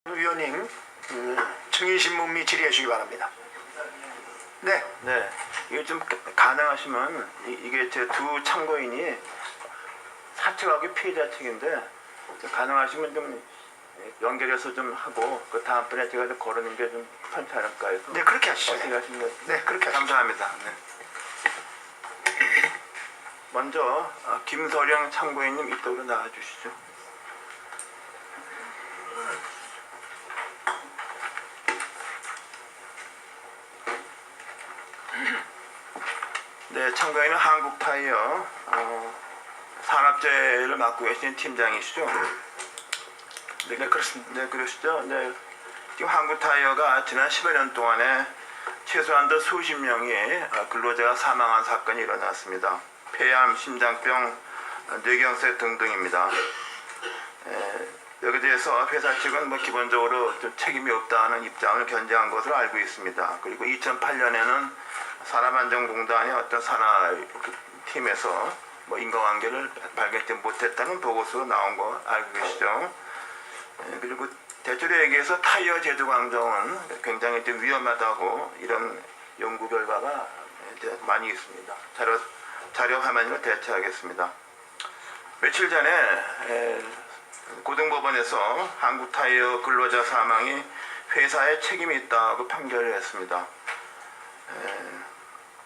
위원님, 증인신문 질의해 주시기 바랍니다. 네. 네, 이게 좀 가능하시면 이게 제 두 참고인이 사측하고 피해자 측인데 가능하시면 좀 연결해서 좀 하고 그 다음번에 제가 좀 거르는 게 좀 편치 않을까 해서. 네, 그렇게 하시죠. 어떻게 하시면. 네, 그렇게 하시죠. 감사합니다. 네. 먼저 김서령 참고인님 이쪽으로 나와주시죠. 네, 참고인은 한국타이어 산업재해를 맡고 계신 팀장이시죠? 네, 그렇습니다. 네, 그러시죠? 네. 지금 한국타이어가 지난 10여 년 동안에 최소한도 수십 명의 근로자가 사망한 사건이 일어났습니다. 폐암, 심장병, 뇌경색 등등입니다. 여기에 대해서 회사 측은 기본적으로 좀 책임이 없다는 입장을 견지한 것으로 알고 있습니다. 그리고 2008년에는 산업안전공단의 어떤 산하팀에서 인과관계를 발견하지 못했다는 보고서가 나온 거 알고 계시죠? 그리고 대체로 얘기해서 타이어 제조 과정은 굉장히 좀 위험하다고 이런 연구 결과가 이제 많이 있습니다. 자료 화면으로 대체하겠습니다. 며칠 전에 고등법원에서 한국타이어 근로자 사망이 회사에 책임이 있다고 판결을 했습니다.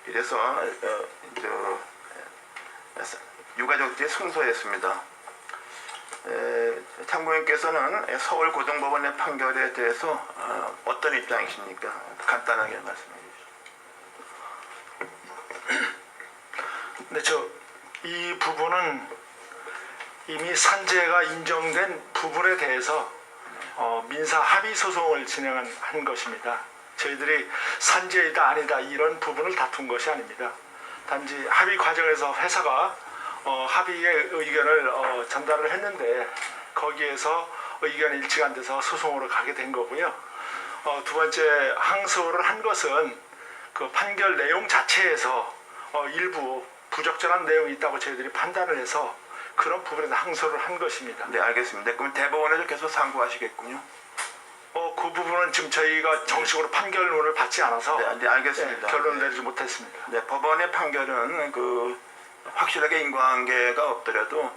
이래서 유가족들이 승소했습니다. 참고인께서는 서울 고등법원의 판결에 대해서 어떤 입장이십니까? 간단하게 말씀해 주시죠. 네, 이 부분은 이미 산재가 인정된 부분에 대해서 민사 합의 소송을 진행한 것입니다. 저희들이 산재이다 아니다 이런 부분을 다툰 것이 아닙니다. 단지 합의 과정에서 회사가 합의의 의견을 전달을 했는데 거기에서 의견이 일치가 안 돼서 소송으로 가게 된 거고요. 두 번째 항소를 한 것은 그 판결 내용 자체에서 일부 부적절한 내용이 있다고 저희들이 판단을 해서 그런 부분에서 항소를 한 것입니다. 네, 알겠습니다. 그럼 대법원에서 계속 상고하시겠군요. 그 부분은 지금 저희가 정식으로 판결문을 받지 않아서 네, 알겠습니다. 결론을 내리지 못했습니다. 네, 법원의 판결은 확실하게 인과관계가 없더라도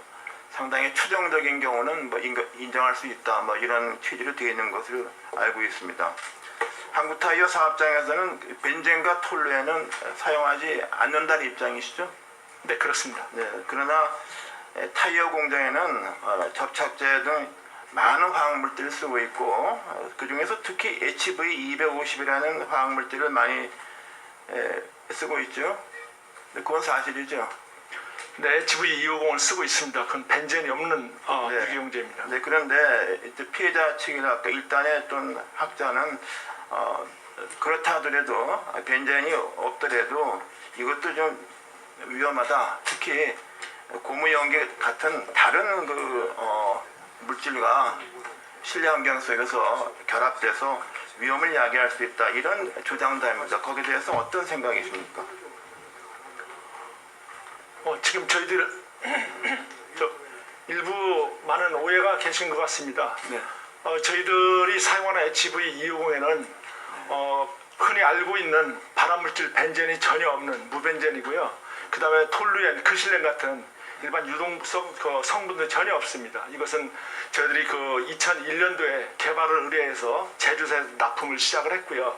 상당히 추정적인 경우는 인정할 수 있다 이런 취지로 되어 있는 것으로 알고 있습니다. 한국타이어 사업장에서는 벤젠과 톨루에는 사용하지 않는다는 입장이시죠? 네, 그렇습니다. 네, 그러나 타이어 공장에는 접착제 등 많은 화학물질을 쓰고 있고 그 중에서 특히 HV250이라는 화학물질을 많이 쓰고 있죠. 그건 사실이죠. 네, HV250을 쓰고 있습니다. 그건 벤젠이 없는 유기용제입니다. 네, 그런데 피해자 측이나 아까 일단의 어떤 학자는 그렇다 하더라도 벤젠이 없더라도 이것도 좀 위험하다. 특히 고무연기 같은 다른 물질과 실내 환경 속에서 결합돼서 위험을 야기할 수 있다. 이런 주장자입니다. 거기에 대해서 어떤 생각이십니까? 지금 저희들 일부 많은 오해가 계신 것 같습니다. 네. 저희들이 사용하는 HV250에는 흔히 알고 있는 발암물질 벤젠이 전혀 없는 무벤젠이고요. 그 다음에 톨루엔, 크실렌 같은 일반 유동성 성분도 전혀 없습니다. 이것은 저희들이 2001년도에 개발을 의뢰해서 제조사에서 납품을 시작을 했고요.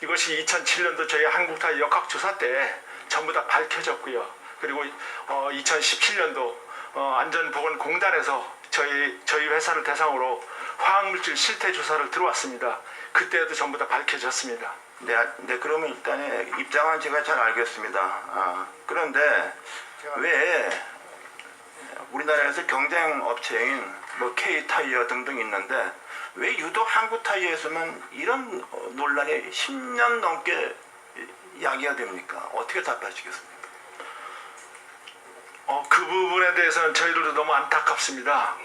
이것이 2007년도 저희 한국타이어 역학조사 때 전부 다 밝혀졌고요. 그리고 2017년도 안전보건공단에서 저희 회사를 대상으로 화학물질 실태 조사를 들어왔습니다. 그때도 전부 다 밝혀졌습니다. 네, 그러면 일단의 입장은 제가 잘 알겠습니다. 그런데 왜 우리나라에서 경쟁 업체인 K타이어 등등 있는데 왜 유독 한국타이어에서만 이런 논란이 10년 넘게 야기가 됩니까? 어떻게 답하시겠습니까? 그 부분에 대해서는 저희들도 너무 안타깝습니다.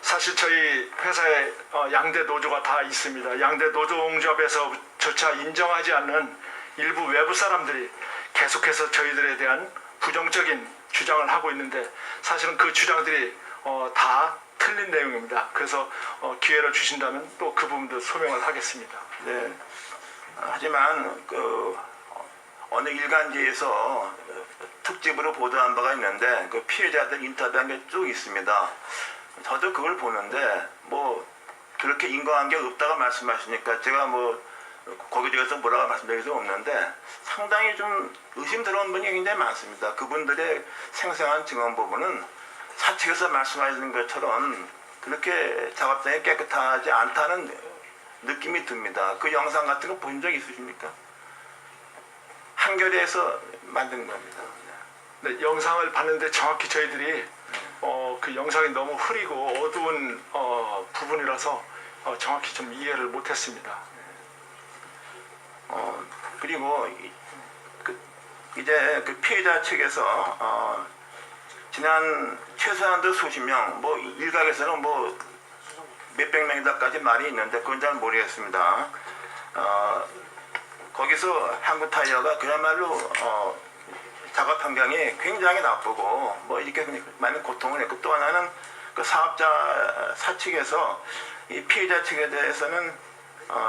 사실 저희 회사에 양대 노조가 다 있습니다. 양대 노조조합에서조차 인정하지 않는 일부 외부 사람들이 계속해서 저희들에 대한 부정적인 주장을 하고 있는데 사실은 그 주장들이 다 틀린 내용입니다. 그래서 기회를 주신다면 또 그 부분도 소명을 하겠습니다. 네. 하지만 어느 일간지에서 특집으로 보도한 바가 있는데 그 피해자들 인터뷰한 게 쭉 있습니다. 저도 그걸 보는데 뭐 그렇게 인과관계가 없다고 말씀하시니까 제가 뭐 거기에 대해서 뭐라고 말씀드릴 수 없는데 상당히 좀 의심스러운 분이 굉장히 많습니다. 그분들의 생생한 증언 부분은 사측에서 말씀하시는 것처럼 그렇게 작업장이 깨끗하지 않다는 느낌이 듭니다. 그 영상 같은 거 본 적 있으십니까? 한겨레에서 만든 겁니다. 네, 영상을 봤는데 정확히 저희들이 그 영상이 너무 흐리고 어두운 부분이라서 정확히 좀 이해를 못했습니다. 그리고 이제 그 피해자 측에서 지난 최소한도 수십 명, 뭐 일각에서는 뭐 몇백 명이다까지 말이 있는데 그건 잘 모르겠습니다. 거기서 한국타이어가 그야말로 작업 환경이 굉장히 나쁘고 뭐 이렇게 많은 고통을 했고, 또 하나는 그 사업자 사측에서 이 피해자 측에 대해서는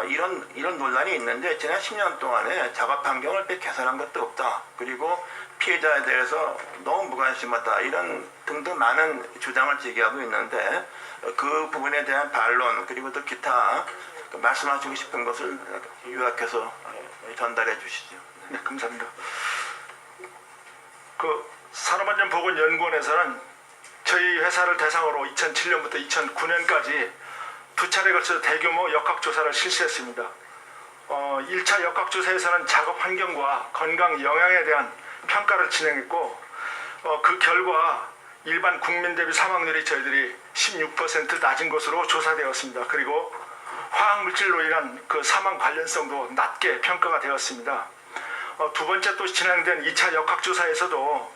이런 논란이 있는데 지난 10년 동안에 작업 환경을 개선한 것도 없다. 그리고 피해자에 대해서 너무 무관심하다. 이런 등등 많은 주장을 제기하고 있는데 그 부분에 대한 반론 그리고 또 기타 말씀하시고 싶은 것을 요약해서 전달해 주시죠. 네, 감사합니다. 그 산업안전보건연구원에서는 저희 회사를 대상으로 2007년부터 2009년까지 두 차례에 걸쳐서 대규모 역학조사를 실시했습니다. 1차 역학조사에서는 작업 환경과 건강 영향에 대한 평가를 진행했고 그 결과 일반 국민 대비 사망률이 저희들이 16% 낮은 것으로 조사되었습니다. 그리고 화학물질로 인한 그 사망 관련성도 낮게 평가가 되었습니다. 두 번째 또 진행된 2차 역학조사에서도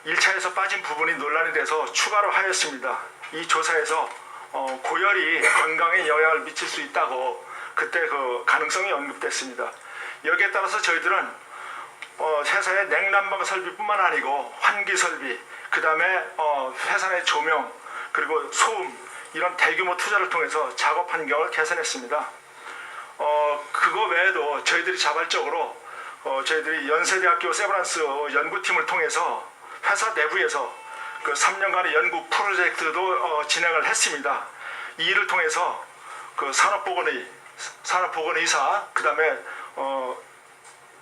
1차에서 빠진 부분이 논란이 돼서 추가로 하였습니다. 이 조사에서 고열이 건강에 영향을 미칠 수 있다고 그때 그 가능성이 언급됐습니다. 여기에 따라서 저희들은 회사의 냉난방 설비뿐만 아니고 환기 설비, 그 다음에 회사 내 조명, 그리고 소음 이런 대규모 투자를 통해서 작업 환경을 개선했습니다. 그거 외에도 저희들이 자발적으로 저희들이 연세대학교 세브란스 연구팀을 통해서 회사 내부에서 그 3년간의 연구 프로젝트도 진행을 했습니다. 이 일을 통해서 그 산업보건의사, 그 다음에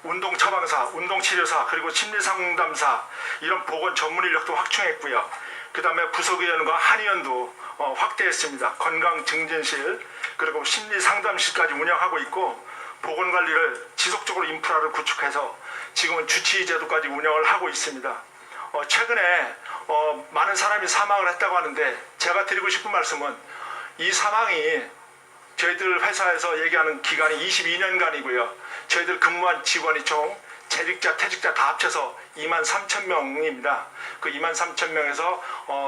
운동처방사, 운동치료사, 그리고 심리상담사 이런 보건 전문 인력도 확충했고요. 그 다음에 부속의원과 한의원도 확대했습니다. 건강증진실 그리고 심리상담실까지 운영하고 있고, 보건관리를 지속적으로 인프라를 구축해서 지금은 주치의제도까지 운영을 하고 있습니다. 최근에 많은 사람이 사망을 했다고 하는데 제가 드리고 싶은 말씀은 이 사망이 저희들 회사에서 얘기하는 기간이 22년간이고요. 저희들 근무한 직원이 총 재직자, 퇴직자 다 합쳐서 23,000명입니다. 그 23,000명에서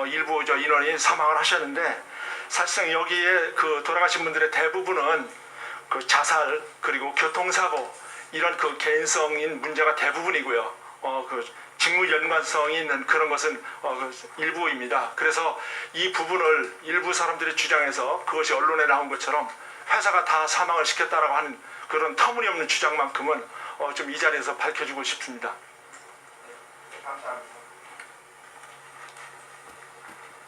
일부 인원이 사망을 하셨는데 사실상 여기에 그 돌아가신 분들의 대부분은 그 자살 그리고 교통사고 이런 그 개인성인 문제가 대부분이고요. 그 직무 연관성이 있는 그런 것은 일부입니다. 그래서 이 부분을 일부 사람들이 주장해서 그것이 언론에 나온 것처럼 회사가 다 사망을 시켰다라고 하는 그런 터무니없는 주장만큼은 좀 이 자리에서 밝혀주고 싶습니다.